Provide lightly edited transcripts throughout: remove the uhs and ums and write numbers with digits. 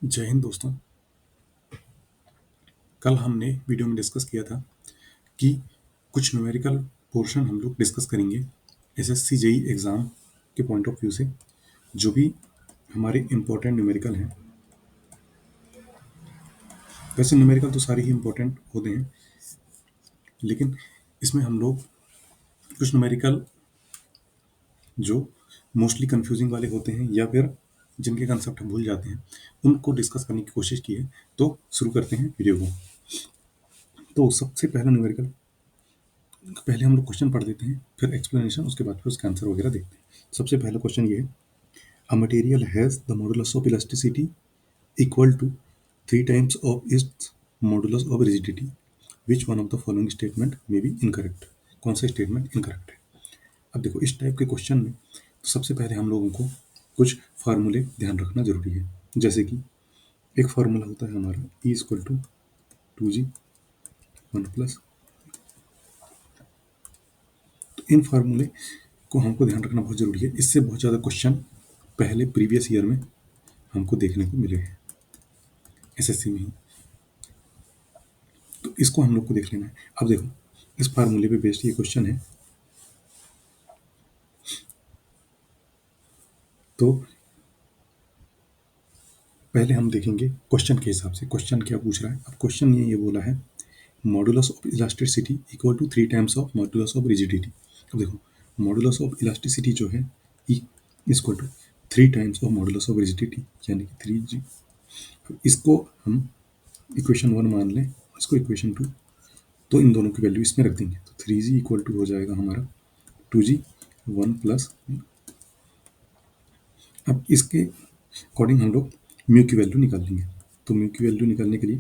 जय हिंद दोस्तों। कल हमने वीडियो में डिस्कस किया था कि कुछ न्यूमेरिकल पोर्शन हम लोग डिस्कस करेंगे एसएससी जेई एग्ज़ाम के पॉइंट ऑफ व्यू से, जो भी हमारे इम्पोर्टेंट न्यूमेरिकल हैं। वैसे न्यूमेरिकल तो सारे ही इम्पोर्टेंट होते हैं, लेकिन इसमें हम लोग कुछ न्यूमेरिकल जो मोस्टली कंफ्यूजिंग वाले होते हैं या फिर जिनके कंसेप्ट हम भूल जाते हैं, उनको डिस्कस करने की कोशिश की है। तो शुरू करते हैं वीडियो को। तो सबसे पहला न्यूमेरिकल, पहले हम लोग क्वेश्चन पढ़ देते हैं, फिर एक्सप्लेनेशन, उसके बाद फिर उसका आंसर वगैरह देखते हैं। सबसे पहला क्वेश्चन ये है, a material has the modulus of elasticity equal to 3 times of its modulus of rigidity, which one of the following statement may be incorrect. कौन सा स्टेटमेंट इनकरेक्ट है? अब देखो, इस टाइप के क्वेश्चन में तो सबसे पहले हम लोगों को कुछ फार्मूले ध्यान रखना जरूरी है। जैसे कि एक फार्मूला होता है हमारा E equal to 2G 1 plus. तो इन फार्मूले को हमको ध्यान रखना बहुत ज़रूरी है। इससे बहुत ज़्यादा क्वेश्चन पहले प्रीवियस ईयर में हमको देखने को मिले हैं, एसएससी में ही। तो इसको हम लोग को देख लेना है। अब देखो, इस फार्मूले पे बेस्ड ये क्वेश्चन है। तो पहले हम देखेंगे क्वेश्चन के हिसाब से क्वेश्चन क्या पूछ रहा है। अब क्वेश्चन ये बोला है, modulus of elasticity equal to 3 times of modulus of rigidity. अब देखो, मॉडुलस ऑफ इलास्टिसिटी जो है E equal to 3 times of modulus of rigidity, यानी कि 3G। इसको हम इक्वेशन 1 मान लें, इसको इक्वेशन 2, तो इन दोनों की वैल्यू इसमें रख देंगे। तो 3G इक्वल टू हो जाएगा हमारा 2G 1 प्लस। अब इसके अकॉर्डिंग हम लोग म्यू की वैल्यू निकाल लेंगे। तो म्यू की वैल्यू निकालने के लिए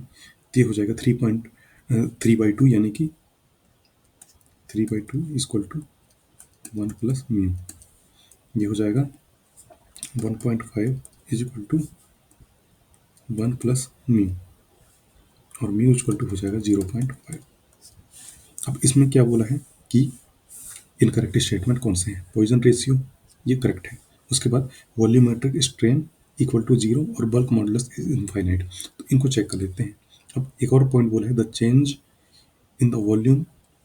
ये हो जाएगा 3/2, यानी कि 3/2 इक्वल टू 1 प्लस म्यू। ये हो जाएगा 1.5 is equal to 1 plus mu, और म्यू इक्वल टू हो जाएगा 0.5। अब इसमें क्या बोला है कि इनकरेक्ट स्टेटमेंट कौन से हैं? पॉइजन रेशियो, ये करेक्ट है। उसके बाद वॉल्यूमेट्रिक स्ट्रेन इक्वल टू 0 और बल्क मॉडुलस इज इनफाइनाइट। तो इनको चेक कर लेते हैं। अब एक और पॉइंट बोला है, the change in the volume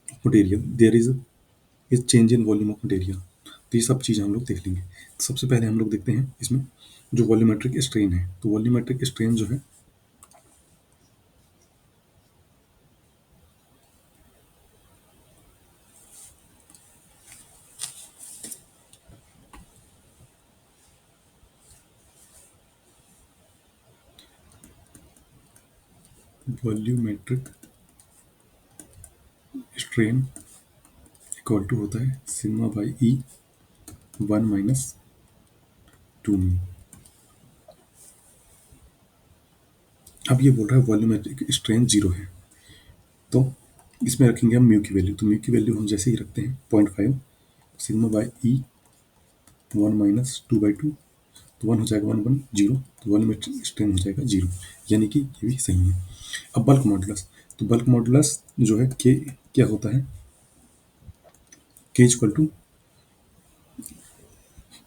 of material, there is change in volume of material. तो ये सब चीज़ हम लोग देख लेंगे। तो सबसे पहले हम लोग देखते हैं इसमें जो वॉल्यूमेट्रिक स्ट्रेन है। तो वॉल्यूमेट्रिक स्ट्रेन जो है, वॉल्यूमेट्रिक स्ट्रेन इक्वल टू होता है sigma by E 1 minus 2 mu. अब ये बोल रहा है वॉल्यूमेट्रिक स्ट्रेन 0 है, तो इसमें रखेंगे हम म्यू की वैल्यू। तो म्यू की वैल्यू हम जैसे ही रखते हैं 0.5, सिग्मा बाई ई 1 माइनस 2/2, तो 1 हो जाएगा 1 1 0, तो वॉल्यूमेट्रिक स्ट्रेन हो जाएगा 0, यानी कि ये भी सही है। अब बल्क मॉडुलस, तो बल्क मॉडुलस जो है के क्या होता है, के इक्वल टू,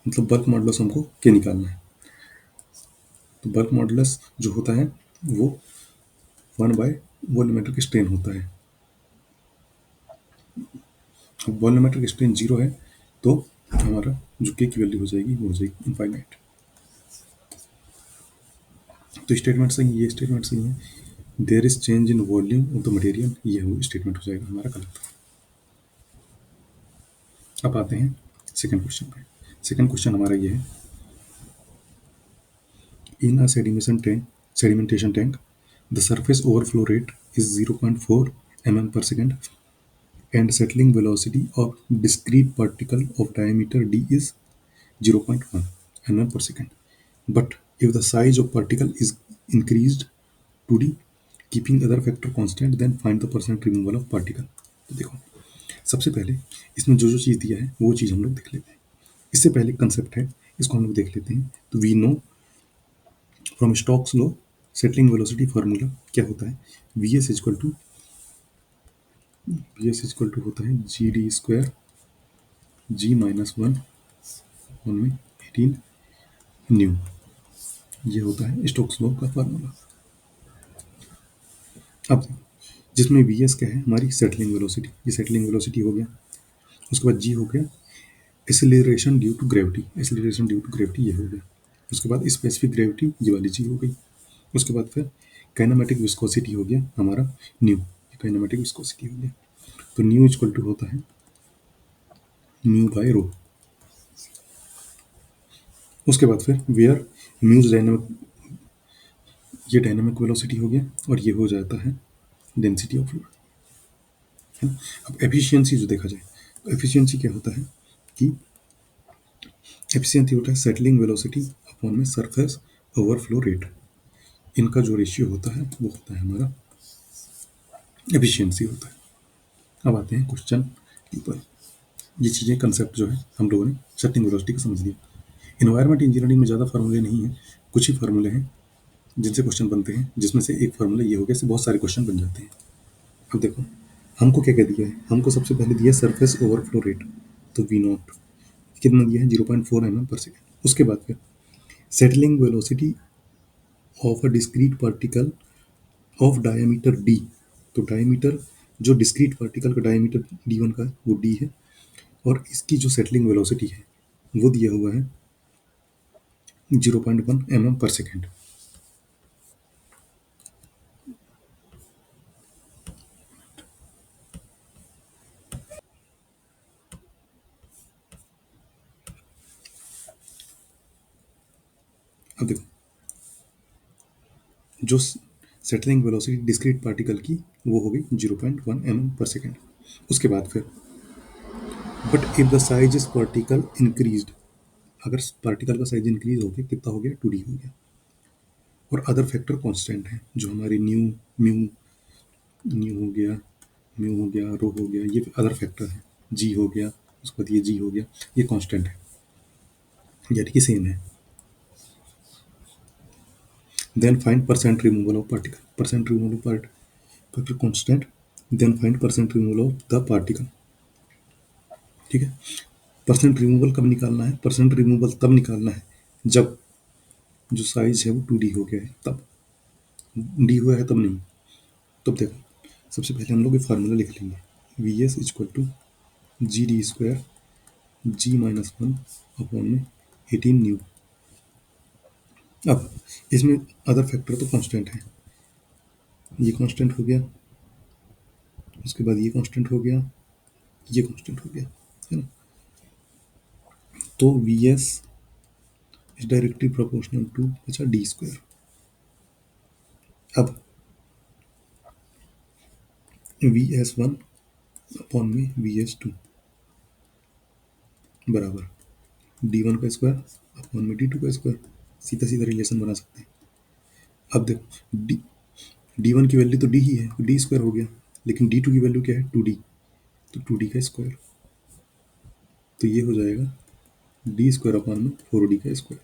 मतलब बल्क मॉडुलस हमको के निकालना है। तो बल्क मॉडुलस जो होता है वो 1 बाय वॉल्यूमेट्रिक स्ट्रेन होता है। अब वॉल्यूमेट्रिक स्ट्रेन 0 है, तो हमारा जो के की वैल्यू हो जाएगी वो हो जाएगी इनफाइनाइट। तो स्टेटमेंट सही है, ये स्टेटमेंट सही है। There is change in volume of the material, ये वो स्टेटमेंट हो जाएगा हमारा गलत। अब आते हैं सेकंड क्वेश्चन पे। सेकंड क्वेश्चन हमारा ये है, इन अ sedimentation tank, the surface overflow rate is 0.4 mm per second and settling velocity of discrete particle of diameter d is 0.1 mm per second. But if the size of particle is increased to d, keeping other factor constant, then find the percent removal of particle. तो देखो, सबसे पहले इसमें जो जो चीज़ दिया है वो चीज़ हम लोग देख लेते हैं। इससे पहले कंसेप्ट है, इसको हम लोग देख लेते हैं। तो we know from Stokes law settling velocity formula क्या होता है, वी एस इक्वल टू होता है G D square G minus 1 में 18 न्यू। ये होता है स्टोक्स लॉ का फार्मूला। अब जिसमें वी एस क्या है, हमारी सेटलिंग वेलोसिटी, ये सेटलिंग वेलोसिटी हो गया। उसके बाद जी हो गया acceleration due to gravity, acceleration due to gravity ये हो गया। उसके बाद स्पेसिफिक ग्रेविटी ये वाली जी हो गई। उसके बाद फिर काइनेमेटिक विस्कोसिटी हो गया हमारा न्यू, ये काइनेमेटिक विस्कोसिटी हो गया। तो न्यू इक्वल टू होता है म्यू बाय रो। उसके बाद फिर वेयर म्यूज डायनामिक, ये डायनामिक वेलोसिटी हो गया और ये हो जाता है डेंसिटी ऑफ फ्लूइड, है ना। अब एफिशिएंसी जो देखा जाए तो एफिशिएंसी क्या होता है कि एफिशिएंसी होता है सेटलिंग वेलोसिटी अपॉन में सरफेस ओवरफ्लो रेट, इनका जो रेशियो होता है वो होता है हमारा एफिशिएंसी होता है। अब आते हैं क्वेश्चन के ऊपर। ये चीज़ें कंसेप्ट जो है हम लोगों ने सेटिंग वेलोसिटी का समझ लिया। इन्वायरमेंट इंजीनियरिंग में ज़्यादा फार्मूले नहीं हैं, कुछ ही फार्मूले हैं जिनसे क्वेश्चन बनते हैं, जिसमें से एक फार्मूला ये हो गया, इससे बहुत सारे क्वेश्चन बन जाते हैं। अब देखो हमको क्या कह दिया है, हमको सबसे पहले दिया सरफेस ओवरफ्लो रेट, तो वी नॉट कितना दिया है 0.4 mm पर सेकेंड। उसके बाद फिर settling velocity of a discrete particle of diameter D, तो डायमीटर जो डिस्क्रीट पार्टिकल का डायमीटर d1 का है वो d है, और इसकी जो सेटलिंग वेलोसिटी है वो दिया हुआ है 0.1 mm पर सेकेंड। अब देखो जो सेटलिंग वेलोसिटी डिस्क्रीट पार्टिकल की वो हो गई 0.1 mm पर सेकेंड। उसके बाद फिर but if the size is particle increased, अगर पार्टिकल का साइज इंक्रीज हो गया कितना हो गया 2d हो गया, और अदर फैक्टर कांस्टेंट है जो हमारी न्यू म्यू, न्यू हो गया, म्यू हो गया, रो हो गया, ये अदर फैक्टर है, जी हो गया, उसके बाद ये जी हो गया, ये कांस्टेंट है यानी कि सेम है। Then find percent removal of particle, percent removal of particle constant, then find percent removal of the particle. ठीक है, परसेंट रिमूवल कब निकालना है, परसेंट रिमूवल तब निकालना है जब जो साइज है वो 2d हो गया है, तब डी हुआ है तब नहीं। तब देखो सबसे पहले हम लोग ये फार्मूला लिख लेंगे, V S equal to G D square G minus one upon में 18 न्यू। अब इसमें अदर फैक्टर तो कांस्टेंट है, ये कांस्टेंट हो गया, उसके बाद ये कांस्टेंट हो गया, ये कांस्टेंट हो गया, है ना। तो V S is directly proportional to अच्छा डी स्क्वायर। अब वी एस वन अपॉन में वी एस टू बराबर डी वन का स्क्वायर अपॉन में डी टू का स्क्वायर, सीधा सीधा रिलेशन बना सकते हैं। अब देखो डी वन की वैल्यू तो डी ही है, डी स्क्वायर हो गया, लेकिन डी टू की वैल्यू क्या है 2d, तो 2d का स्क्वायर, तो ये हो जाएगा डी स्क्वायर अपॉन में 4d का स्क्वायर।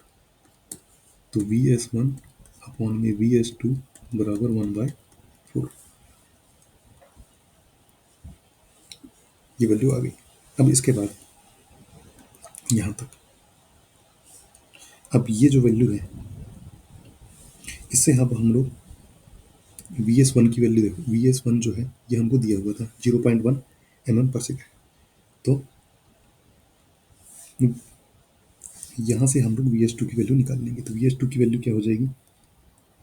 तो वी एस वन अपॉन में वी एस टू बराबर 1/4, ये वैल्यू आ गई। अब इसके बाद यहाँ तक, अब ये जो वैल्यू है इससे अब हम लोग वी एस वन की वैल्यू देखो, वी एस वन जो है ये हमको दिया हुआ था 0.1 mm पर सेकेंड, तो यहाँ से हम लोग वी एस टू की वैल्यू निकाल लेंगे। तो वी एस टू की वैल्यू क्या हो जाएगी,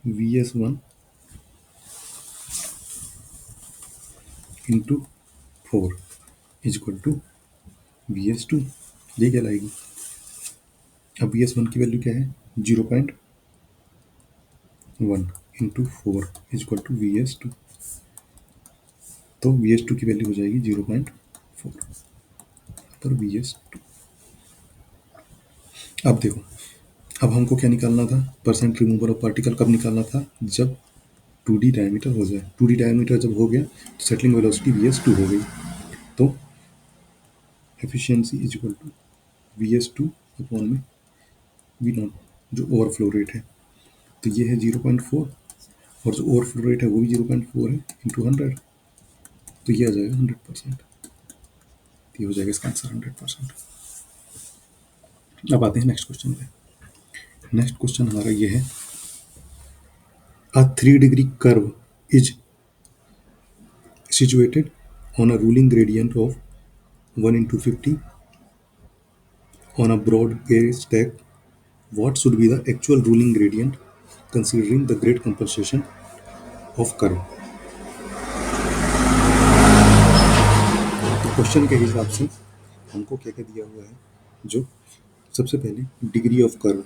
V S one into 4 is equal to V S two, ये क्या लाएगी। अब वी एस वन की वैल्यू क्या है 0.1 into 4 is equal to V S two, तो वी एस टू की वैल्यू हो जाएगी 0.4 पर वी एस टू। अब देखो अब हमको क्या निकालना था, परसेंट रिमूवल ऑफ पार्टिकल कब निकालना था, जब 2d डायमीटर हो जाए। 2d डायमीटर जब हो गया तो settling velocity V S two हो गई, तो efficiency is equal to V S two upon में वी नॉट जो ओवरफ्लो रेट है, तो ये है 0.4, और जो ओवरफ्लो रेट है वो भी 0.4 है इंटू 100, तो ये आ जाएगा 100%, ये हो जाएगा इसका आंसर 100%। अब आते हैं नेक्स्ट क्वेश्चन पे। नेक्स्ट क्वेश्चन हमारा ये है A 3-degree curve is situated on a ruling gradient of 1 into 50 on a broad gauge stack. What should be the actual ruling gradient considering the grade compensation of curve? तो question के हिसाब से हमको क्या क्या दिया हुआ है, जो सबसे पहले डिग्री ऑफ कर्व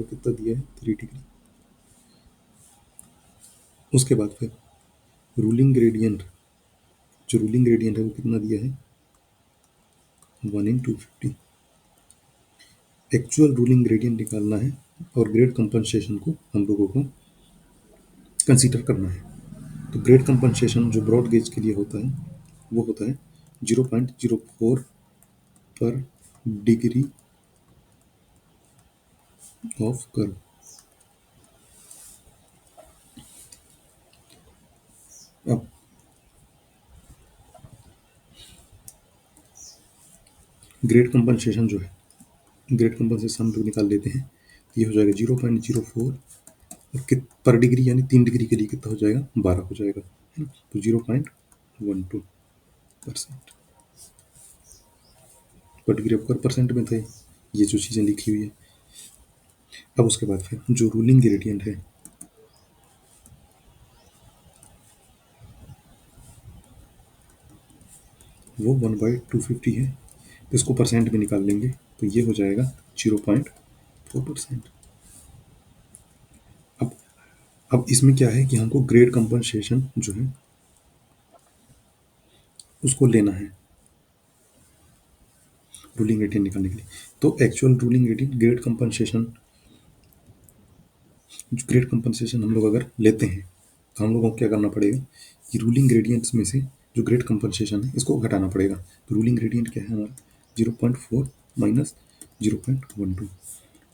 कितना दिया है, 3 डिग्री। उसके बाद फिर रूलिंग ग्रेडियंट, जो रूलिंग ग्रेडियंट है वो कितना दिया है, 1/250। एक्चुअल रूलिंग ग्रेडियंट निकालना है और ग्रेड कंपनसेशन को हम लोगों को कंसीडर करना है। तो ग्रेड कंपनसेशन जो ब्रॉड गेज के लिए होता है वो होता है 0.04 पर डिग्री ऑफ कर्व। अब ग्रेड कंपनसेशन जो है, ग्रेड कंपनसेशन हम लोग निकाल लेते हैं, ये हो जाएगा 0.04 और पर डिग्री यानी 3 डिग्री के लिए कितना हो जाएगा, 12 हो जाएगा, है ना। तो 0.12% पर डिग्री ऑफ कर्व परसेंट में थे ये जो चीज़ें लिखी हुई है। अब उसके बाद फिर जो रूलिंग ग्रेडियंट है वो 1/250 है, तो इसको परसेंट में निकाल लेंगे तो ये हो जाएगा 0.4%। अब अब इसमें क्या है कि हमको ग्रेड कंपनसेशन जो है उसको लेना है रूलिंग ग्रेडियंट निकालने के लिए। तो actual ruling gradient grade compensation हम लोग अगर लेते हैं तो हम लोगों को क्या करना पड़ेगा कि रूलिंग ग्रेडियंट्स में से जो ग्रेड कंपनसेशन है इसको घटाना पड़ेगा। तो रूलिंग ग्रेडियंट क्या है हमारा, 0.4 माइनस 0.12,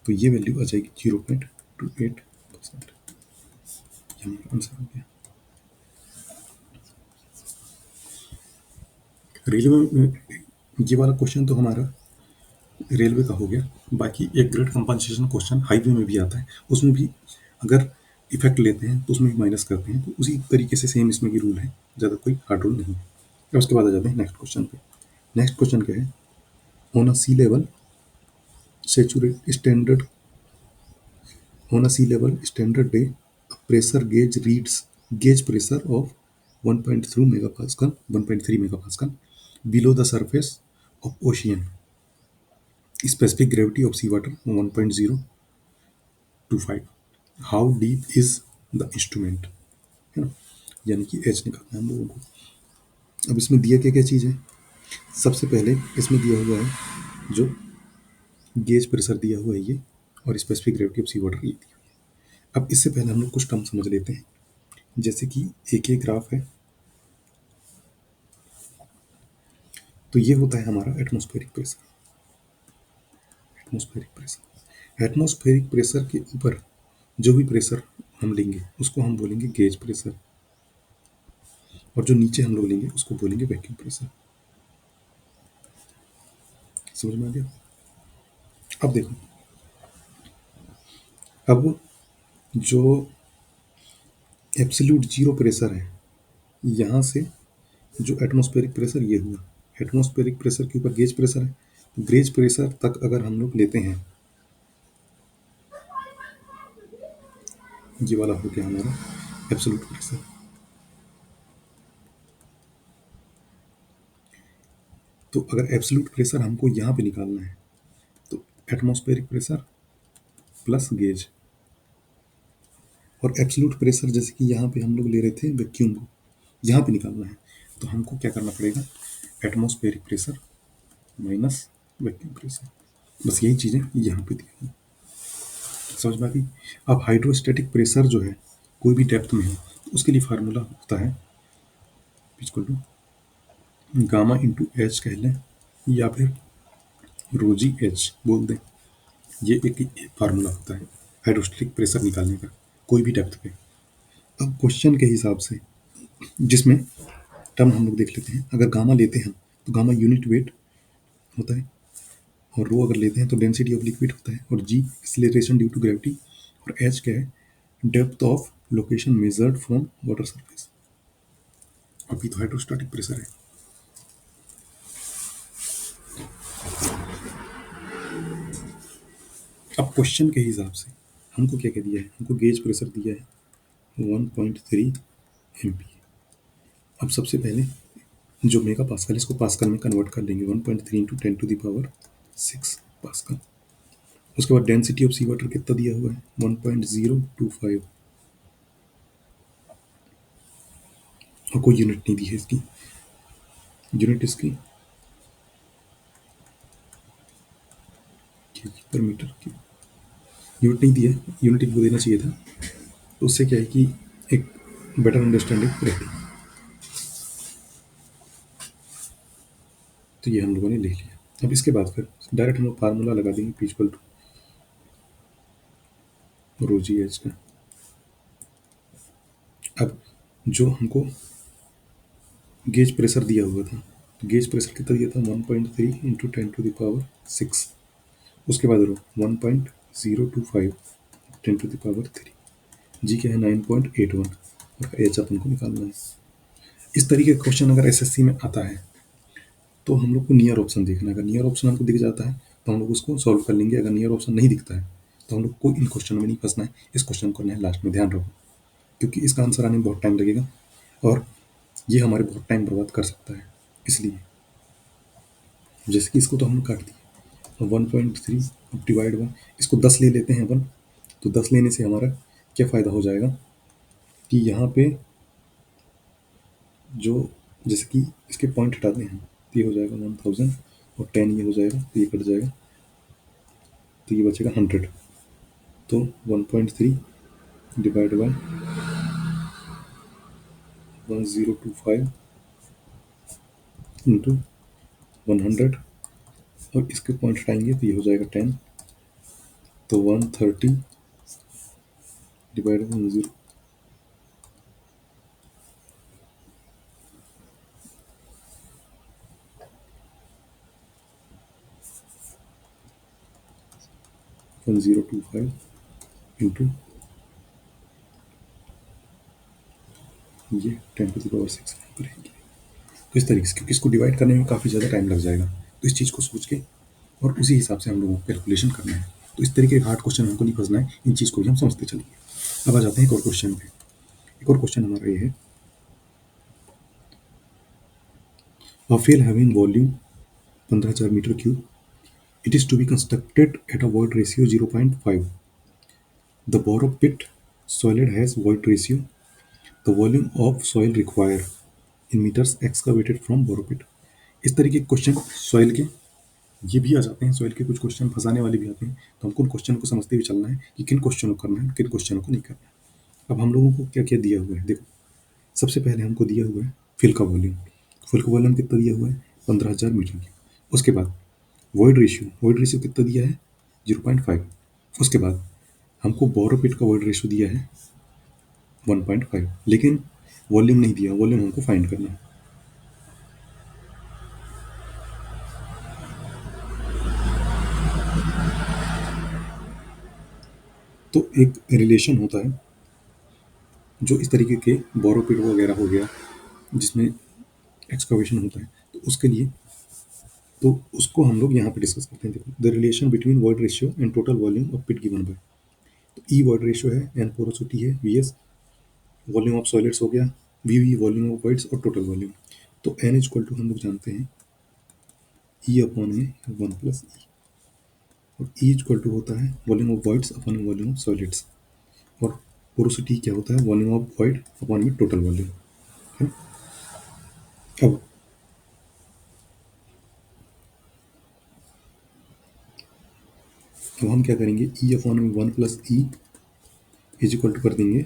तो ये वैल्यू आ जाएगी 0.28%। ये हमारा आंसर हो गया। रेलवे में ये वाला क्वेश्चन तो हमारा रेलवे का हो गया। बाकी एक ग्रेड कंपनसेशन क्वेश्चन हाईवे में भी आता है, उसमें भी अगर इफेक्ट लेते हैं तो उसमें भी माइनस करते हैं, तो उसी तरीके से सेम इसमें भी रूल है, ज़्यादा कोई हार्ड रूल नहीं है। और उसके बाद आ जाते हैं नेक्स्ट क्वेश्चन पे। नेक्स्ट क्वेश्चन क्या है, on a sea level saturate standard on a sea level standard day pressure gauge reads gauge pressure of 1.3 megapascal 1.3 megapascal below the surface of ocean. Specific gravity of seawater 1.025. How deep is the instrument, है ना, यानी कि H निकालना है हम लोगों को। अब इसमें दिया क्या क्या चीज़ है, सबसे पहले इसमें दिया हुआ है जो गेज प्रेशर दिया हुआ है ये, और specific gravity of sea water ये दी हुई है। अब इससे पहले हम लोग कुछ टर्म समझ लेते हैं, जैसे कि एक ग्राफ है, तो ये होता है हमारा एटमॉस्फेरिक प्रेशर। एटमॉस्फेरिक प्रेशर के ऊपर जो भी प्रेशर हम लेंगे उसको हम बोलेंगे गेज प्रेशर, और जो नीचे हम लोग लेंगे उसको बोलेंगे वैक्यूम प्रेशर। समझ में आ गया। अब देखो, अब जो एब्सोल्यूट जीरो प्रेशर है, यहाँ से जो एटमॉस्फेरिक प्रेशर ये हुआ, एटमॉस्फेरिक प्रेशर के ऊपर गेज प्रेशर है, तो गेज प्रेशर तक अगर हम लोग लेते हैं, ये वाला हो गया हमारा एब्सोल्यूट प्रेशर। तो अगर एब्सोल्यूट प्रेशर हमको यहाँ पे निकालना है तो एटमॉस्फेरिक प्रेशर प्लस गेज, और एब्सोल्यूट प्रेशर जैसे कि यहाँ पे हम लोग ले रहे थे वैक्यूम को, यहाँ पे निकालना है तो हमको क्या करना पड़ेगा, atmospheric pressure minus vacuum pressure. बस यही चीज़ें यहाँ पे दी हुई, समझ में आ गई। अब हाइड्रोस्टैटिक प्रेशर जो है कोई भी डेप्थ में है तो उसके लिए फार्मूला होता है equal to gamma into H कह लें, या फिर रोजी एच बोल दें। ये एक फार्मूला होता है हाइड्रोस्टैटिक प्रेशर निकालने का कोई भी डेप्थ पे। अब क्वेश्चन के हिसाब से जिसमें टर्म हम लोग देख लेते हैं, अगर गामा लेते हैं तो गामा यूनिट वेट होता है, और रो अगर लेते हैं तो डेंसिटी ऑफ लिक्विड होता है, और जी एक्सीलरेशन ड्यू टू ग्रेविटी, और एच क्या है, depth of location measured from water surface. अभी तो हाइड्रोस्टैटिक प्रेशर है। अब क्वेश्चन के हिसाब से हमको क्या क्या दिया है, हमको गेज प्रेशर दिया है 1.3 MPa। अब सबसे पहले जो मेगा पास्कल, इसको पास्कल में कन्वर्ट कर लेंगे, 1.3 इंटू 10⁶ पास्कल। उसके बाद डेंसिटी ऑफ सी वाटर कितना दिया हुआ है, 1.025, और कोई यूनिट नहीं दी है इसकी। यूनिट इसकी पर मीटर की यूनिट नहीं दी है, यूनिट इनको देना चाहिए था, तो उससे क्या है कि एक बेटर अंडरस्टैंडिंग रहती। तो ये हम लोगों ने लिख लिया। अब इसके बाद फिर डायरेक्ट हम लोग फार्मूला लगा देंगे, P equal to rho G H का। अब जो हमको गेज प्रेशर दिया हुआ था, तो गेज प्रेशर कितना दिया था, 1.3 इंटू 10⁶। उसके बाद रो 1.025 10⁻3। जी क्या है, 9.81, और एच अपन को निकालना है। इस तरीके का क्वेश्चन अगर एसएससी में आता है तो हम लोग को नियर ऑप्शन देखना है। अगर नियर ऑप्शन हमको दिख जाता है तो हम लोग उसको सॉल्व कर लेंगे। अगर नियर ऑप्शन नहीं दिखता है तो हम लोग को इन क्वेश्चन में नहीं फंसना है, इस क्वेश्चन को करना है लास्ट में, ध्यान रखो, क्योंकि इसका आंसर आने में बहुत टाइम लगेगा और ये हमारे बहुत टाइम बर्बाद कर सकता है। इसलिए जैसे कि इसको तो हमने काट दिया, 1.3 डिवाइड 1, इसको 10 ले लेते हैं अपन, तो 10 लेने से हमारा क्या फ़ायदा हो जाएगा कि यहाँ पे जो, जैसे कि इसके पॉइंट हटाते हैं तो ये हो जाएगा 1000, और 10 ये हो जाएगा तो ये कट जाएगा, तो ये बचेगा 100। तो 1.3 डिवाइड बाय 1025 इंटू 100, और इसके पॉइंट हटाएंगे तो ये हो जाएगा 10, तो 130 डिवाइड बाई 0, 1025 इंटू ये 10⁶ रहेंगे। तो इस तरीके से, क्योंकि इसको डिवाइड करने में काफ़ी ज़्यादा टाइम लग जाएगा, तो इस चीज़ को सोच के और उसी हिसाब से हम लोगों को कैलकुलेशन करना है। तो इस तरीके के हार्ड क्वेश्चन हमको नहीं फंसना है, इन चीज़ को भी हम समझते चलिए। अब आ जाते हैं एक और क्वेश्चन पे। एक और क्वेश्चन हमारा ये है, a fill having volume 15,000 metre cube, it is to be constructed at a void ratio 0.5। The borrow pit solid has void ratio, the volume of soil require in metres excavated from borrow pit. इस तरीके के question soil के ये भी आ जाते हैं, soil के कुछ क्वेश्चन फंसाने वाले भी आते हैं, तो हमको उन क्वेश्चन को समझते हुए चलना है कि किन क्वेश्चनों को करना है, किन क्वेश्चनों को नहीं करना है। अब हम लोगों को क्या क्या दिया हुआ है, देखो सबसे पहले हमको दिया हुआ है फिल का वॉल्यूम। फिल का वॉल्यूम कितना दिया हुआ है, 15,000 मीटर की। उसके बाद वॉइड रेशियो कितना दिया है, 0.5। उसके बाद हमको बोरोपिट का वॉइड रेशियो दिया है 1.5, लेकिन वॉल्यूम नहीं दिया, वॉल्यूम हमको फाइंड करना है। तो एक रिलेशन होता है जो इस तरीके के बोरोपिट वगैरह हो गया जिसमें एक्सकवेशन होता है, तो उसके लिए तो उसको हम लोग यहाँ पे डिस्कस करते हैं। देखो, the relation between void ratio and total volume of pit given by, तो ई वॉइड रेशियो है, एन पोरोसिटी है, V S volume of solids हो गया, V V volume of voids और टोटल वॉल्यूम। तो एन इज इक्वल टू हम लोग जानते हैं ई अपॉन में 1 प्लस ई, और ई इज इक्वल टू होता है volume of voids upon volume of solids, और पोरोसिटी क्या होता है, वॉल्यूम ऑफ वॉइड अपॉन में टोटल वॉल्यूम है। अब हम क्या करेंगे, ई अपॉन में 1 plus E is equal to कर देंगे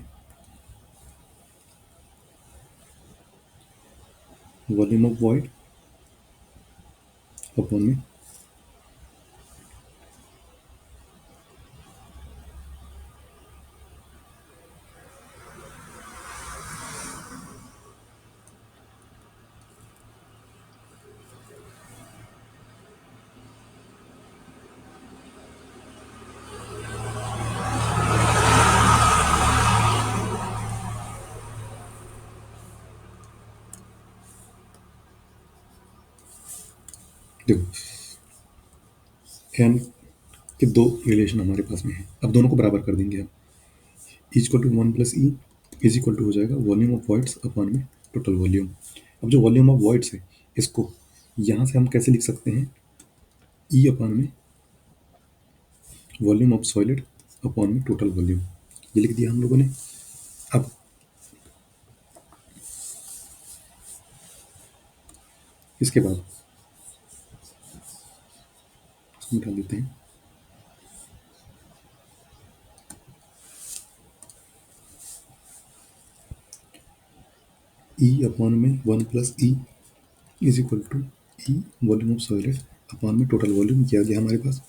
वॉल्यूम ऑफ वॉइड अपॉन में देखो, एन के दो रिलेशन हमारे पास में है, अब दोनों को बराबर कर देंगे हम। E equal to one plus E is equal to हो जाएगा वॉल्यूम ऑफ वॉइड्स अपॉन में टोटल वॉल्यूम। अब जो वॉल्यूम ऑफ वॉइड्स है, इसको यहाँ से हम कैसे लिख सकते हैं, ई अपॉन में वॉल्यूम ऑफ सॉलिड अपॉन में टोटल वॉल्यूम, ये लिख दिया हम लोगों ने। अब इसके बाद इसको मिटा देते हैं। ई अपॉन में one plus E is equal to E volume of solid upon में टोटल वॉल्यूम, किया गया हमारे पास।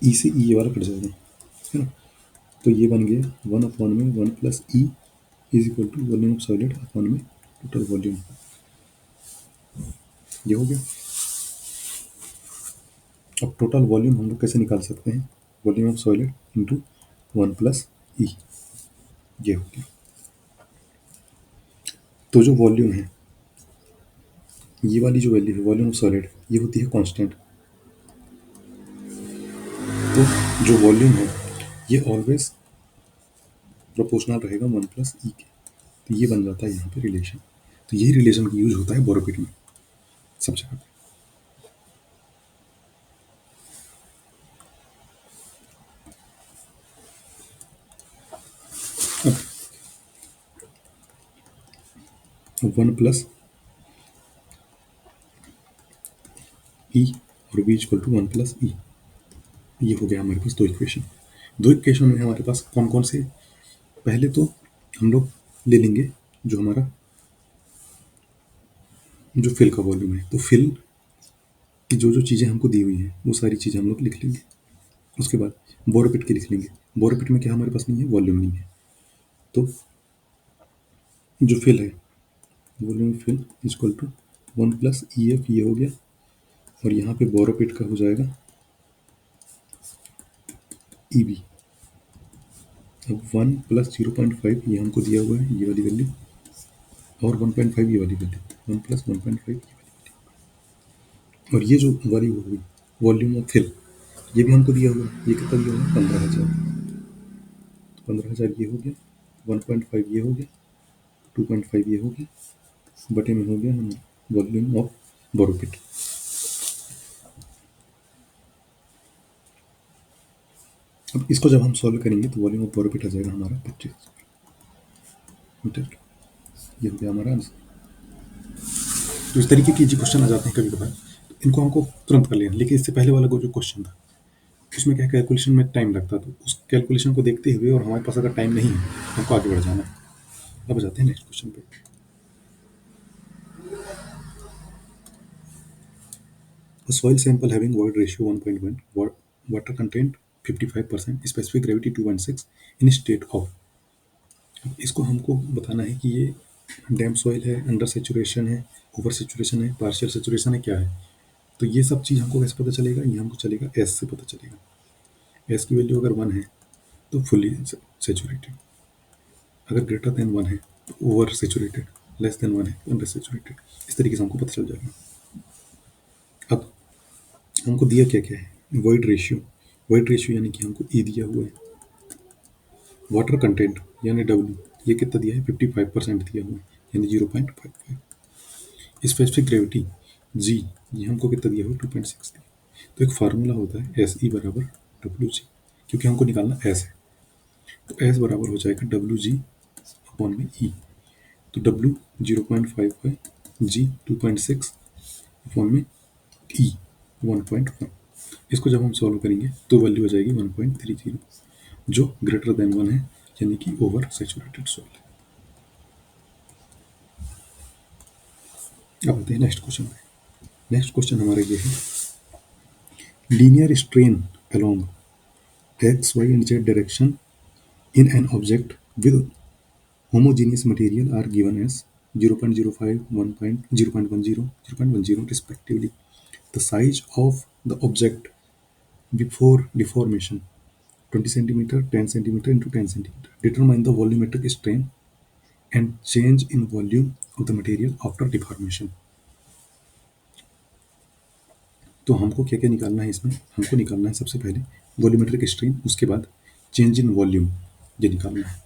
ई से ई ये वाला कट जाएगा, है ना, तो ये बन गया वन अपॉन में one plus E is equal to volume of solid upon में टोटल वॉल्यूम, ये हो गया। अब टोटल वॉल्यूम हम लोग कैसे निकाल सकते हैं, volume of solid into one plus e, ये हो गया। तो जो वॉल्यूम है, ये वाली जो वैल्यू है वॉल्यूम ऑफ सॉलिड, ये होती है कांस्टेंट। तो जो वॉल्यूम है ये ऑलवेज प्रोपोर्शनल रहेगा वन प्लस ई के, तो ये बन जाता है यहाँ पे रिलेशन। तो यही रिलेशन यूज होता है बोरोपिट में सब जगह पे। अब वन प्लस ई और b equal to one plus e, ये हो गया हमारे पास दो इक्वेशन। दो इक्वेशन में हमारे पास कौन कौन से, पहले तो हम लोग ले लेंगे जो हमारा जो फिल का वॉल्यूम है, तो फिल की जो जो चीज़ें हमको दी हुई हैं वो सारी चीज़ें हम लोग लिख लेंगे। उसके बाद बोरोपिट की लिख लेंगे। बोरोपिट में क्या हमारे पास नहीं है, वॉल्यूम नहीं है, तो जो फिल है volume fill equal to one plus E F, ये हो गया। और यहाँ पे बोरोपिट का हो जाएगा ई बी। अब वन प्लस 0.5 ये हमको दिया हुआ है, ये वाली वैल्यू, और 1.5 ये वाली वैल्यू, वन प्लस 1.5 ये वाली वैल्यू। और ये जो वाली हो गई वॉल्यूम ऑफ फिल, ये भी हमको दिया हुआ है, ये कितना दिया हुआ है, 15,000। तो 15,000 ये हो गया, 1.5 ये हो गया, 2.5 ये हो गया, बटे में हो गया हमारा वॉल्यूम ऑफ बोरोपिट। अब इसको जब हम सॉल्व करेंगे तो वॉल्यूम ऑफ बोरोपिट आ जाएगा हमारा 25 मीटर। ये हो गया हमारा आंसर। तो इस तरीके के जो क्वेश्चन आ जाते हैं कभी कभार, इनको हमको तुरंत कर लेना। लेकिन इससे पहले वाला जो क्वेश्चन था उसमें क्या कैलकुलेशन में टाइम लगता, तो उस कैलकुलेशन को देखते हुए और हमारे पास अगर टाइम नहीं है हमको आगे बढ़ जाना है। अब जाते हैं नेक्स्ट क्वेश्चन पे। A soil sample having void ratio 1.1, water content 55%, specific gravity 2.6 in state of, इसको हमको बताना है कि ये डैम सॉइल है, अंडर सेचुरेशन है, ओवर सेचुरेशन है, पार्शियल सेचुरेशन है, क्या है। तो ये सब चीज़ हमको कैसे पता चलेगा, ये हमको चलेगा एस से पता चलेगा। एस की वैल्यू अगर 1 है तो फुली सेचुरेटेड, अगर ग्रेटर देन 1 है तो ओवर सेचुरेटेड, लेस देन 1 है तो अंडर सेचुरेटेड। इस तरीके से हमको पता चल जाएगा। अब हमको दिया क्या क्या है, वॉइड रेशियो। वॉइड रेशियो यानी कि हमको ई दिया हुआ है, वाटर कंटेंट यानी डब्ल्यू, ये कितना दिया है, 55% दिया हुआ है यानी 0.55। स्पेसिफिक ग्रेविटी जी, ये हमको कितना दिया हुआ है, 2.6 दिया। तो एक फार्मूला होता है एस ई बराबर डब्ल्यू जी, क्योंकि हमको निकालना एस है, तो एस बराबर हो जाएगा डब्ल्यू जी अपॉन में ई। तो डब्ल्यू 0.55, जी 2.6 अपॉन में ई 1.1। इसको जब हम सॉल्व करेंगे तो वैल्यू हो जाएगी 1.30, जो ग्रेटर देन 1 है यानी कि ओवर सेचुरेटेड सॉइल है। अब आते हैं नेक्स्ट क्वेश्चन पे। नेक्स्ट क्वेश्चन हमारा ये है, linear strain along X Y and Z direction in an object with homogeneous material are given as 0.05, 0.10, 0.10 respectively. The size of the object before deformation 20 centimeter, 10 centimeter into 10 centimeter. Determine the volumetric strain and change in volume of the material after deformation. तो हमको क्या क्या निकालना है इसमें, हमको निकालना है सबसे पहले वॉल्यूमेट्रिक स्ट्रेन, उसके बाद चेंज इन वॉल्यूम, ये निकालना है।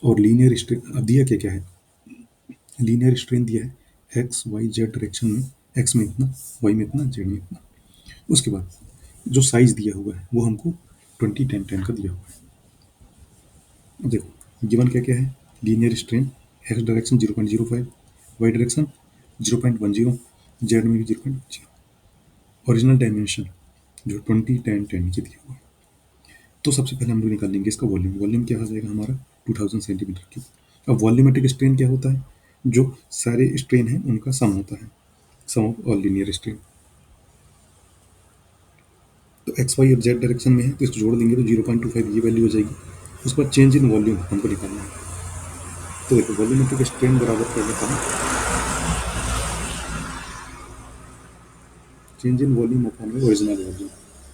और लीनियर स्ट्रेन अब दिया क्या क्या है, लीनियर स्ट्रेन दिया है एक्स वाई जेड डायरेक्शन में, एक्स में इतना, वाई में इतना, जेड में इतना। उसके बाद जो साइज दिया हुआ है वो हमको 20 10 10 का दिया हुआ है। अब देखो गिवन क्या क्या है, linear strain X direction 0.05, Y direction 0.10, Z में भी 0.0, ओरिजिनल डायमेंशन जो 20 10 10 ये दिया हुआ है। तो सबसे पहले हम लोग निकाल लेंगे इसका वॉल्यूम। वॉल्यूम क्या आ जाएगा हमारा 2000 सेंटीमीटर क्यूब। अब वॉल्यूमेट्रिक स्ट्रेन क्या होता है, जो सारे स्ट्रेन है उनका सम होता है, सम ऑफ ऑल लीनियर स्ट्रेन। तो एक्स वाई और जेड डायरेक्शन में है तो इसको जोड़ देंगे तो 0.25 ये वैल्यू हो जाएगी। उसके बाद चेंज इन वॉल्यूम हमको निकालना है। तो देखो वॉल्यूमेट्रिक स्ट्रेन बराबर कर लेता हूँ चेंज इन वॉल्यूम अपॉन में ओरिजिनल वॉल्यूम।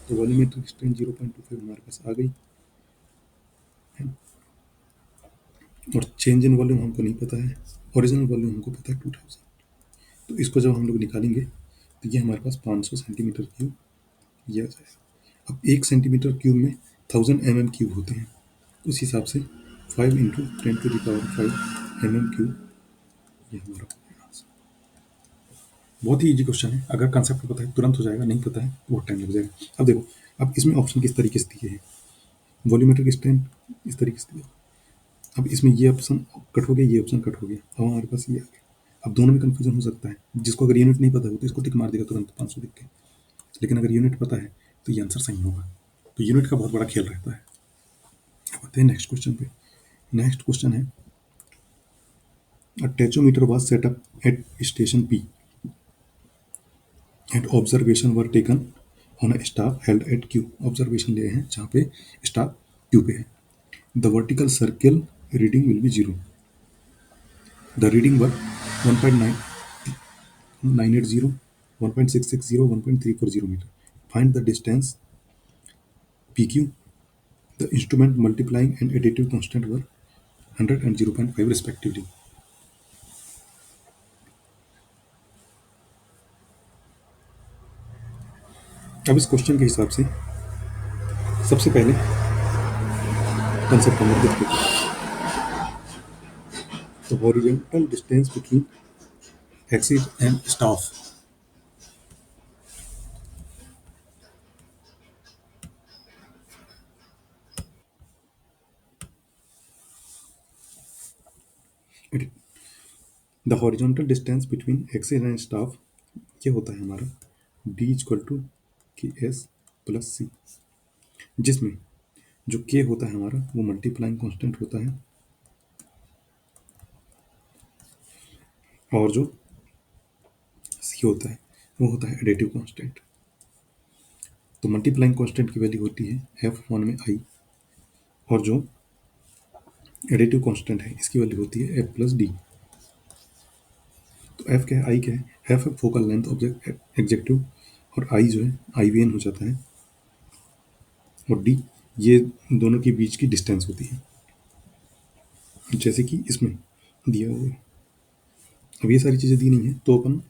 तो वॉल्यूमेट्रिक स्ट्रेन 0.25 हमारे पास आ गई है, और चेंज इन वॉल्यूम हमको नहीं पता है, ओरिजिनल वॉल्यूम हमको पता है 2000। तो इसको जब हम लोग निकालेंगे तो ये हमारे पास 500 सेंटीमीटर क्यूब ये आ जाएगा। अब 1 सेंटीमीटर क्यूब में 1000 mm क्यूब होते हैं, उस हिसाब से 5 × 10⁵ ये हमारा हो गया आंसर। बहुत ही इजी क्वेश्चन है, अगर कंसेप्ट पता है तुरंत हो जाएगा, नहीं पता है बहुत टाइम लग जाएगा। अब देखो अब इसमें ऑप्शन किस तरीके से दिए हैं, वॉल्यूमेट्रिक स्ट्रेन इस तरीके से दिया। अब इसमें ये ऑप्शन कट हो गया, ये ऑप्शन कट हो गया, अब हमारे पास ये आ गया। अब दोनों में कंफ्यूजन हो सकता है, जिसको अगर यूनिट नहीं पता हो तो इसको टिक मार देगा तुरंत 500 लिख के, लेकिन अगर यूनिट पता है तो ये आंसर सही होगा। तो यूनिट का बहुत बड़ा खेल रहता है। अब आते हैं नेक्स्ट क्वेश्चन पे। नेक्स्ट क्वेश्चन है a tacheometer was set up at station P and observation were taken on a staff held at Q. Observation लिए हैं जहाँ पे स्टाफ क्यू पे है। The vertical circle reading will be 0। The reading were 1.980, 1.660, 1.340 metre. Find the distance P Q. The instrument multiplying and additive constant were 100 and 0.5 respectively। अब इस question के हिसाब से सबसे पहले कंसेप्ट हम लोग देखते हैं। तो horizontal distance between axis and staff, the horizontal distance between axis and staff ये होता है हमारा d इक्वल टू के एस प्लस सी, जिसमें जो k होता है हमारा वो मल्टीप्लाइंग कांस्टेंट होता है, और जो c होता है वो होता है एडिटिव कांस्टेंट। तो मल्टीप्लाइंग कांस्टेंट की वैल्यू होती है f1 में i, और जो एडिटिव कांस्टेंट है इसकी वैल्यू होती है f प्लस डी। तो f क्या है, i क्या है, f focal length object executive, और i जो है IVN हो जाता है, और d ये दोनों के बीच की डिस्टेंस होती है, जैसे कि इसमें दिया हुआ है। अब ये सारी चीज़ें दी नहीं है तो अपन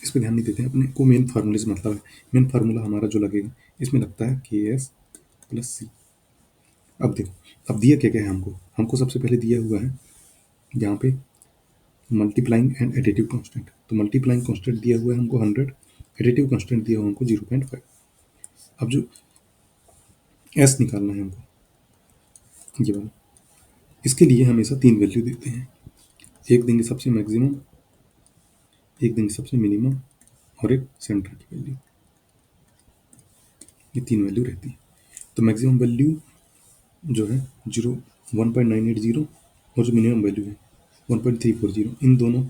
इस पर ध्यान नहीं देते हैं, अपने को मेन फार्मूले से मतलब है। मेन फार्मूला हमारा जो लगेगा इसमें लगता है के एस प्लस सी। अब देखो अब दिया क्या क्या है हमको, हमको सबसे पहले दिया हुआ है यहाँ पे मल्टीप्लाइंग एंड एडिटिव कांस्टेंट। तो मल्टीप्लाइंग कांस्टेंट दिया हुआ है हमको 100, एडिटिव कांस्टेंट दिया हुआ हमको 0.5। अब जो एस निकालना है हमको ये वाला, इसके लिए हमेशा 3 वैल्यू देते हैं, एक देंगे सबसे मैक्सिमम, एक देंगे सबसे मिनिमम, और एक सेंटर की वैल्यू। ये 3 वैल्यू रहती है। तो मैक्सिमम वैल्यू जो है 1.980, और जो मिनिमम वैल्यू है 1.340, इन दोनों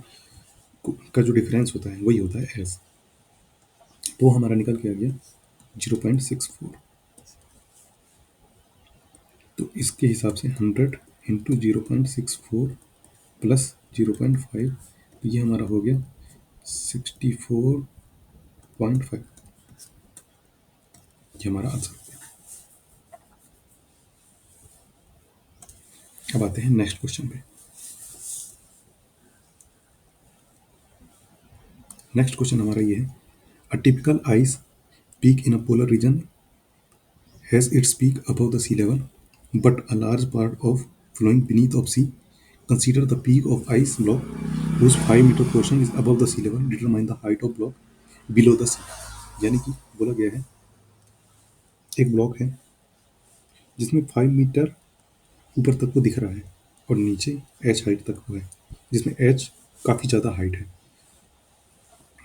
का जो डिफरेंस होता है वही होता है एस। तो हमारा निकल के आ गया 0.64। तो इसके हिसाब से 100 इंटू 0.64 प्लस 0.5, तो ये हमारा हो गया 64.5। ये हमारा आंसर हो गया। अब आते हैं नेक्स्ट क्वेश्चन पे। नेक्स्ट क्वेश्चन हमारा ये है, a typical ice peak in a polar region has its peak above the sea level, but a large part of flowing beneath of sea. Consider the peak of ice block whose 5 meter portion is above the sea level. Determine the height of block below the sea. यानी कि बोला गया है एक block है जिसमें 5 metre ऊपर तक वो दिख रहा है और नीचे एच हाइट तक हुआ है, जिसमें एच काफ़ी ज़्यादा हाइट है।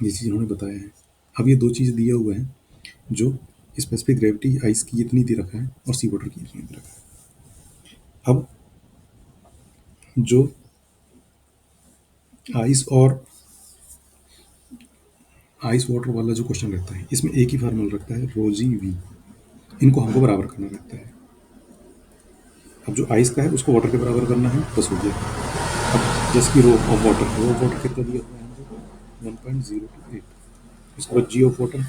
ये चीज़ इन्होंने बताया है। अब ये दो चीज़ दिया हुआ है, जो स्पेसिफिक ग्रेविटी आइस की इतनी दे रखा है और सी वाटर की इतनी दे रखा है। अब जो आइस और आइस वाटर वाला जो क्वेश्चन रहता है, इसमें एक ही फार्मूला रखता है, रो जी वी। इनको हमको बराबर करना रहता है। अब जो आइस का है उसको वाटर के बराबर करना है, बस हो गया। अब जैसे कि रो ऑफ वाटर कितना दिया हुआ है हमको, 1.028। उसके बाद जी ऑफ वाटर,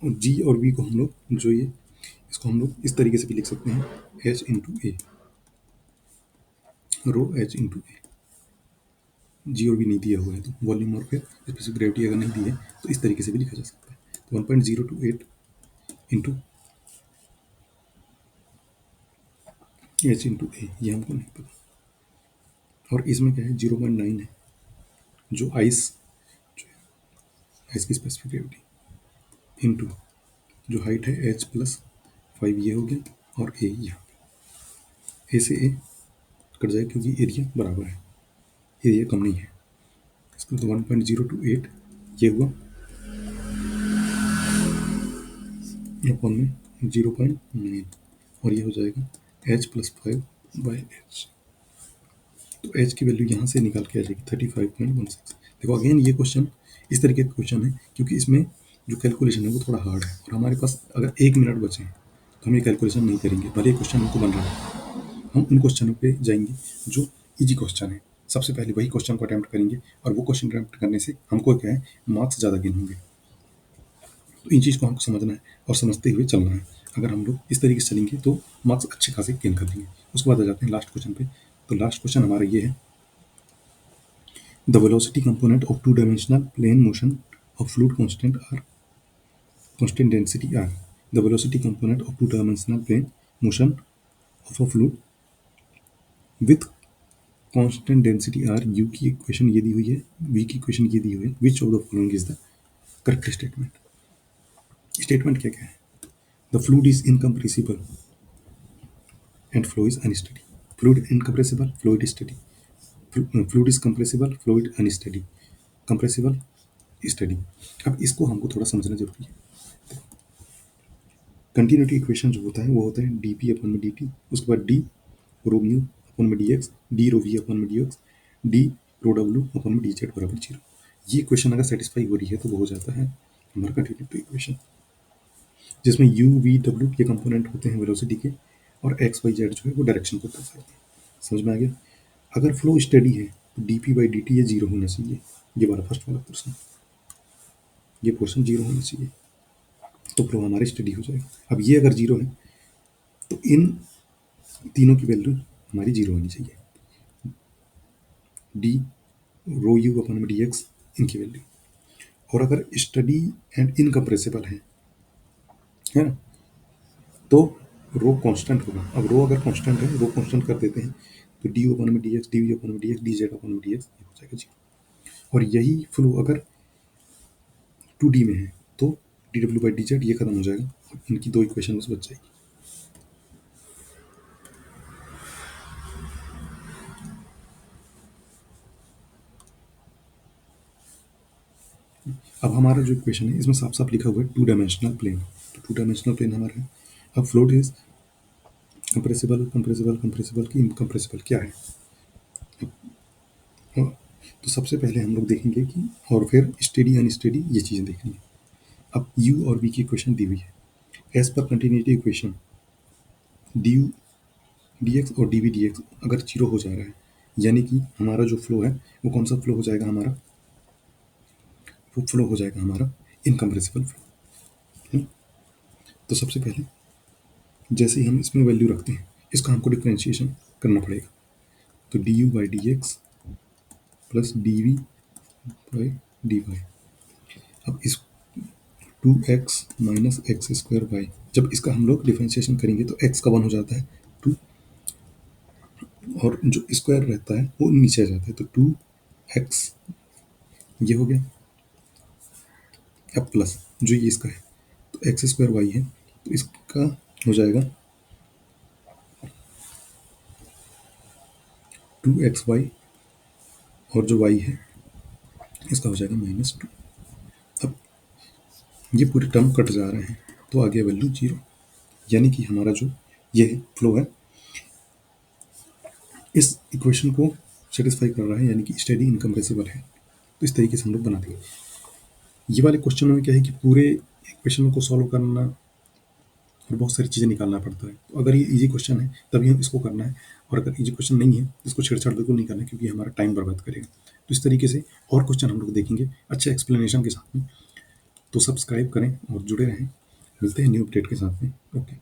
जी और वी को हम लोग जो ये इसको हम लोग इस तरीके से भी लिख सकते हैं, एच इंटू ए, रो एच इंटू ए। जी और वी नहीं दिया हुआ है तो वॉल्यूम और फिर स्पेसिफिक ग्रेविटी अगर नहीं दी है तो इस तरीके से भी लिखा जा सकता है। तो 1.028 इंटू एच इंटू ए, ये हमको नहीं पता। और इसमें क्या है, 0.9 है जो आइस की स्पेसिफिक ग्रेविटी, इंटू जो हाइट है एच प्लस 5, ये हो गया, और ए यहाँ पे ए से ए कट जाए क्योंकि एरिया बराबर है, एरिया कम नहीं है। इसको तो 1.028 ये हुआ अपॉन में 0.9, और ये हो जाएगा एच प्लस 5 बाई एच। तो एच की वैल्यू यहाँ से निकाल के आ जाएगी 35.16। देखो अगेन ये क्वेश्चन इस तरीके का क्वेश्चन है क्योंकि इसमें जो कैलकुलेशन है वो थोड़ा हार्ड है, और हमारे पास अगर 1 मिनट बचे तो हम ये कैलकुलेशन नहीं करेंगे, भले क्वेश्चन हमको बन रहा है। हम उन क्वेश्चनों पे जाएंगे जो इजी क्वेश्चन है, सबसे पहले वही क्वेश्चन को अटैम्प्ट करेंगे, और वो क्वेश्चन अटैम्प्ट करने से हमको क्या है, मार्क्स ज़्यादा गेन होंगे। तो इन चीज़ को हमको समझना है और समझते हुए चलना है। अगर हम लोग इस तरीके से चलेंगे तो मार्क्स अच्छे खासे गेन कर लेंगे। उसके बाद आ जाते हैं लास्ट क्वेश्चन पे। तो लास्ट क्वेश्चन हमारा ये है, the velocity component of two dimensional plane motion of fluid constant density r. The velocity component of two-dimensional plane motion of a fluid with constant density r, u की equation ये दी हुई है, v की equation ये दी हुई है, which of the following is the correct statement. Statement क्या क्या है, the fluid is incompressible and flow is unsteady. Fluid incompressible, fluid steady. Fluid is compressible, fluid unsteady, compressible, steady. अब इसको हमको थोड़ा समझना जरूरी है। कंटिन्यूटी इक्वेशन जो होता है वो होता है डी पी अपन में डी टी, उसके बाद डी रो म्यू अपन में d x, d rho v upon में डी एक्स, डी रो डब्ल्यू अपन में डी जेड बराबर 0। ये इक्वेशन अगर सेटिस्फाई हो रही है तो वो हो जाता है हमारा कंटिन्यूटी इक्वेशन, जिसमें यू वी डब्ल्यू ये कंपोनेंट होते हैं वेलोसिटी के, और एक्स वाई जेड जो है वो डायरेक्शन को दर्शाते हैं। समझ में आ गया। अगर फ्लो स्टडी है तो D P by D T ये 0 होना चाहिए, ये वाला फर्स्ट वाला पोर्सन, ये पोर्सन 0 होना चाहिए, तो फ्लो हमारी स्टडी हो जाएगा। अब ये अगर 0 है तो इन तीनों की वैल्यू हमारी 0 होनी चाहिए, डी रो यू अपन में डी एक्स इनकी वैल्यू। और अगर स्टडी एंड इनकम्प्रेसिबल है ना, तो रो कांस्टेंट होगा। अब रो अगर कांस्टेंट है, रो कांस्टेंट कर देते हैं, तो डी अपन में d x, D we upon में डी एक्स, डी जेड अपन में डी एक्स, ये हो जाएगा 0। और यही फ्लो अगर 2D में है तो D W by D Z ये खत्म हो जाएगा, इनकी दो इक्वेशन बस बच जाएगी। अब हमारा जो इक्वेशन है इसमें साफ साफ लिखा हुआ है टू डायमेंशनल प्लेन, तो टू डायमेंशनल प्लेन हमारा है। अब fluid is compressible, compressible, compressible की इनकम्प्रेसिबल क्या है। तो सबसे पहले हम लोग देखेंगे कि, और फिर स्टेडी अनस्टेडी ये चीज़ें देखनी है। अब u और v की इक्वेशन दी हुई है, as per continuity equation D U D X और डी वी डी एक्स अगर 0 हो जा रहा है, यानी कि हमारा जो फ्लो है वो कौन सा फ्लो हो जाएगा, हमारा वो फ्लो हो जाएगा हमारा इनकम्प्रेसिबल फ्लो। तो सबसे पहले जैसे ही हम इसमें वैल्यू रखते हैं, इसका हमको डिफ्रेंशिएशन करना पड़ेगा। तो D U by D X plus D V by D Y. अब इस 2x minus x square Y, जब इसका हम लोग डिफ्रेंशिएशन करेंगे तो x का 1 हो जाता है 2, और जो स्क्वायर रहता है वो नीचे आ जाता है, तो 2x ये हो गया, अब प्लस जो ये इसका है तो एक्स स्क्वायर वाई है, तो इसका हो जाएगा 2xy, और जो y है इसका हो जाएगा -2। अब ये पूरे टर्म कट जा रहे हैं तो आ गया वैल्यू 0, यानी कि हमारा जो ये फ्लो है इस इक्वेशन को सेटिस्फाई कर रहा है, यानी कि स्टेडी इनकम्प्रेसिबल है। तो इस तरीके से हम लोग बना देंगे। ये वाले क्वेश्चन में क्या है कि पूरे इक्वेशनों को सॉल्व करना और बहुत सारी चीज़ें निकालना पड़ता है। तो अगर ये इजी क्वेश्चन है तभी हम इसको करना है, और अगर इजी क्वेश्चन नहीं है इसको छेड़छाड़ बिल्कुल नहीं करना है, क्योंकि हमारा टाइम बर्बाद करेगा। तो इस तरीके से और क्वेश्चन हम लोग देखेंगे अच्छे एक्सप्लेनेशन के साथ में। तो सब्सक्राइब करें और जुड़े रहें। मिलते हैं न्यू अपडेट के साथ में। ओके।